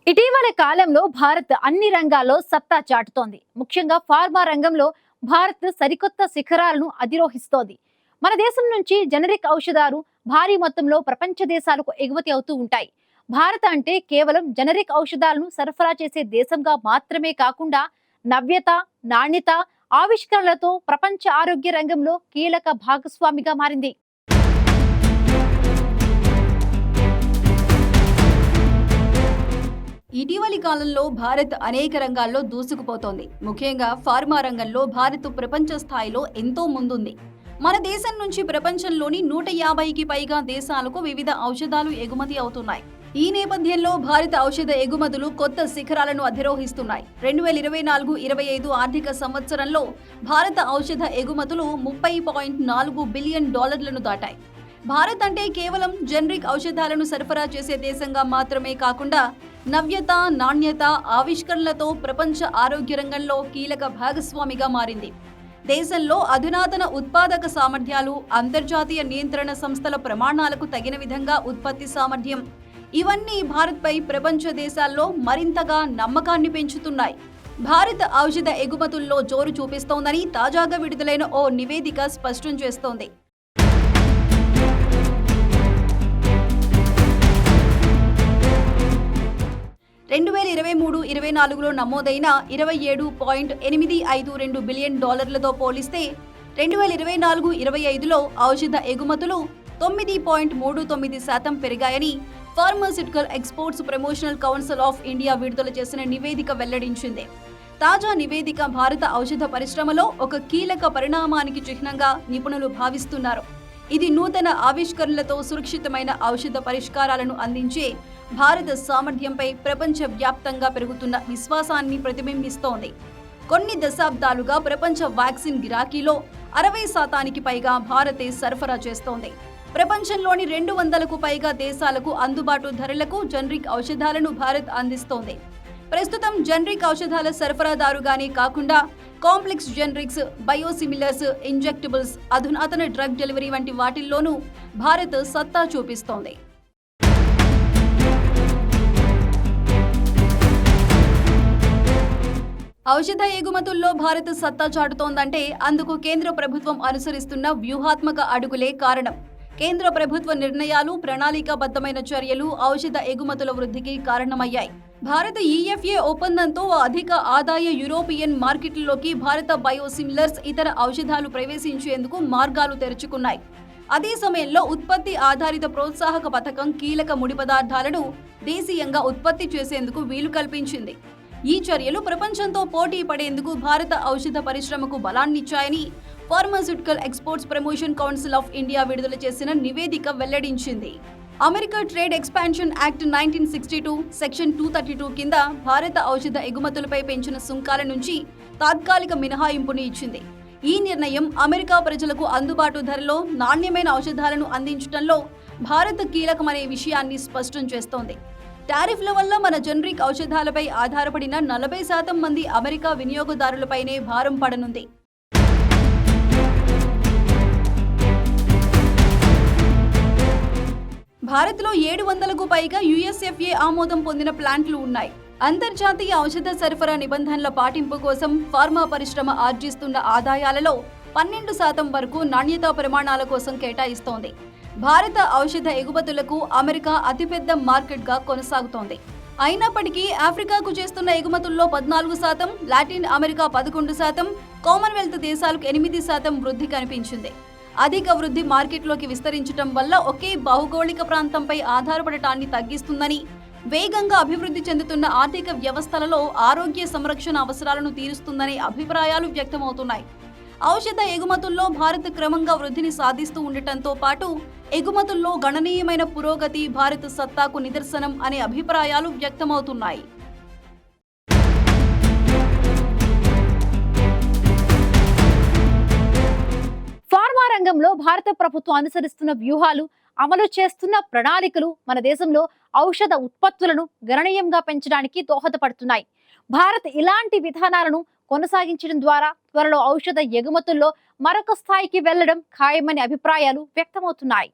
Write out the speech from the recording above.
ఇటీవలి కాలంలో భారత్ అన్ని రంగాల్లో సత్తా చాటుతోంది. ముఖ్యంగా ఫార్మా రంగంలో భారత్ సరికొత్త శిఖరాలను అధిరోహిస్తోంది. మన దేశం నుంచి జనరిక్ ఔషధాలు భారీ మొత్తంలో ప్రపంచ దేశాలకు ఎగుమతి అవుతూ ఉంటాయి. భారత్ అంటే కేవలం జనరిక్ ఔషధాలను సరఫరా చేసే దేశంగా మాత్రమే కాకుండా నవ్యత, నాణ్యత, ఆవిష్కరణలతో ప్రపంచ ఆరోగ్య రంగంలో కీలక భాగస్వామిగా మారింది. ఇటీవలి కాలంలో భారత్ అనేక రంగాల్లో దూసుకుపోతోంది. ముఖ్యంగా ఫార్మా రంగంలో భారత్ ప్రపంచ స్థాయిలో ఎంతో ముందుంది. మన దేశం నుంచి ప్రపంచంలోని 150కి పైగా దేశాలకు వివిధ ఔషధాలు ఎగుమతి అవుతున్నాయి. ఈ నేపథ్యంలో భారత ఔషధ ఎగుమతులు కొత్త శిఖరాలను అధిరోహిస్తున్నాయి. 2024-25 ఆర్థిక సంవత్సరంలో భారత ఔషధ ఎగుమతులు $30.4 బిలియన్ దాటాయి. భారత్ అంటే కేవలం జనరిక్ ఔషధాలను సరఫరా చేసే దేశంగా మాత్రమే కాకుండా నవ్యత, నాణ్యత, ఆవిష్కరణలతో ప్రపంచ ఆరోగ్య రంగంలో కీలక భాగస్వామిగా మారింది. దేశంలో అధునాతన ఉత్పాదక సామర్థ్యాలు, అంతర్జాతీయ నియంత్రణ సంస్థల ప్రమాణాలకు తగిన విధంగా ఉత్పత్తి సామర్థ్యం, ఇవన్నీ భారత్పై ప్రపంచ దేశాల్లో మరింతగా నమ్మకాన్ని పెంచుతున్నాయి. భారత్ ఔషధ ఎగుమతుల్లో జోరు చూపిస్తోందని తాజాగా విడుదలైన ఓ నివేదిక స్పష్టం చేస్తోంది. 2023-24లో నమోదైన $27.852 బిలియన్ పోలిస్తే 2024-25లో ఔషధ ఎగుమతులు 9.39% పెరిగాయని pharmaceutical exports promotional council of India విడుదల చేసిన నివేదిక వెల్లడించింది. తాజా నివేదిక భారత ఔషధ పరిశ్రమలో ఒక కీలక పరిణామానికి చిహ్నంగా నిపుణులు భావిస్తున్నారు. ఇది నూతన ఆవిష్కరణలతో సురక్షితమైన ఔషధ పరిష్కారాలను అందించే భారత సామర్థ్యంపై ప్రపంచ వ్యాప్తంగా పెరుగుతున్న విశ్వాసాన్ని ప్రతిబింబిస్తోంది. కొన్ని దశాబ్దాలుగా ప్రపంచ వ్యాక్సిన్ గిరాకీలో 60% పైగా భారతే సరఫరా చేస్తోంది. ప్రపంచంలోని 200కు పైగా దేశాలకు అందుబాటు ధరలకు జనరిక్ ఔషధాలను భారత్ అందిస్తోంది. ప్రస్తుతం జనరిక్ ఔషధాల సరఫరాదారుగానే కాకుండా కాంప్లెక్స్ జనరిక్స్, బయోసిమిలర్స్, ఇంజెక్టబుల్స్, అధునాతన డ్రగ్ డెలివరీ వంటి వాటిల్లోనూ భారత్ సత్తా చూపిస్తోంది. ఔషధ ఎగుమతుల్లో భారత్ సత్తా చాటుతోందంటే అందుకు కేంద్ర ప్రభుత్వం అనుసరిస్తున్న వ్యూహాత్మక అడుగులే కారణం. కేంద్ర ప్రభుత్వ నిర్ణయాలు, ప్రణాళికాబద్ధమైన చర్యలు ఔషధ ఎగుమతుల వృద్ధికి కారణమయ్యాయి. భారత ఈఎఫ్ఏ ఒప్పందంతో అధిక ఆదాయ యూరోపియన్ మార్కెట్లలోకి భారత బయోసిమిలర్స్, ఇతర ఔషధాలు ప్రవేశించేందుకు మార్గాలు తెరుచుకున్నాయి. అదే సమయంలో ఉత్పత్తి ఆధారిత ప్రోత్సాహక పథకం కీలక ముడి పదార్థాలను దేశీయంగా ఉత్పత్తి చేసేందుకు వీలు కల్పించింది. ఈ చర్యలు ప్రపంచంతో పోటీ పడేందుకు భారత ఔషధ పరిశ్రమకు బలాన్నిచ్చాయని pharmaceutical exports promotion council of India విడుదల చేసిన నివేదిక వెల్లడించింది. America trade expansion act 1962 section 232 కింద భారత ఔషధ ఎగుమతులపై పెంచిన సుంకాల నుంచి తాత్కాలిక మినహాయింపుని ఇచ్చింది. ఈ నిర్ణయం అమెరికా ప్రజలకు అందుబాటు ధరలో నాణ్యమైన ఔషధాలను అందించడంలో భారత్ కీలకమనే విషయాన్ని స్పష్టం చేస్తోంది. టారిఫ్ల వల్ల మన జనరిక్ ఔషధాలపై ఆధారపడిన 40% మంది అమెరికా వినియోగదారులపైనే భారం పడనుంది. భారత్లో 700కు పైగా యుఎస్ఎఫ్ఏ ఆమోదం పొందిన ప్లాంట్లు ఉన్నాయి. అంతర్జాతీయ ఔషధ సరఫరా నిబంధనల పాటింపు కోసం ఫార్మా పరిశ్రమ ఆర్జిస్తున్న ఆదాయాలలో 12% వరకు నాణ్యతా ప్రమాణాల కోసం కేటాయిస్తోంది. భారత ఔషధ ఎగుమతులకు అమెరికా అతిపెద్ద మార్కెట్గా కొనసాగుతోంది. అయినప్పటికీ ఆఫ్రికాకు చేస్తున్న ఎగుమతుల్లో 14%, లాటిన్ అమెరికా 11%, కామన్వెల్త్ దేశాలకు 8% వృద్ధి కనిపించింది. అధిక వృద్ధి మార్కెట్లోకి విస్తరించడం వల్ల ఒకే భౌగోళిక ప్రాంతంపై ఆధారపడటాన్ని తగ్గిస్తుందని, వేగంగా అభివృద్ధి చెందుతున్న ఆర్థిక వ్యవస్థలలో ఆరోగ్య సంరక్షణ అవసరాలను తీరుస్తుందనే అభిప్రాయాలు వ్యక్తమవుతున్నాయి. ఔషధ ఎగుమతుల్లో భారత్ క్రమంగా వృద్ధిని సాధిస్తూ ఉండటంతో పాటు ఎగుమతుల్లో గణనీయమైన పురోగతి భారత్ సత్తాకు నిదర్శనం అనే అభిప్రాయాలు వ్యక్తమవుతున్నాయి. ఫార్మా రంగంలో భారత ప్రభుత్వం అనుసరిస్తున్న వ్యూహాలు, అమలు చేస్తున్న ప్రణాళికలు మన దేశంలో ఔషధ ఉత్పత్తులను గణనీయంగా పెంచడానికి దోహదపడుతున్నాయి. భారత్ ఇలాంటి విధానాలను కొనసాగించడం ద్వారా త్వరలో ఔషధ ఎగుమతుల్లో మరొక స్థాయికి వెళ్లడం ఖాయమనే అభిప్రాయాలు వ్యక్తమవుతున్నాయి.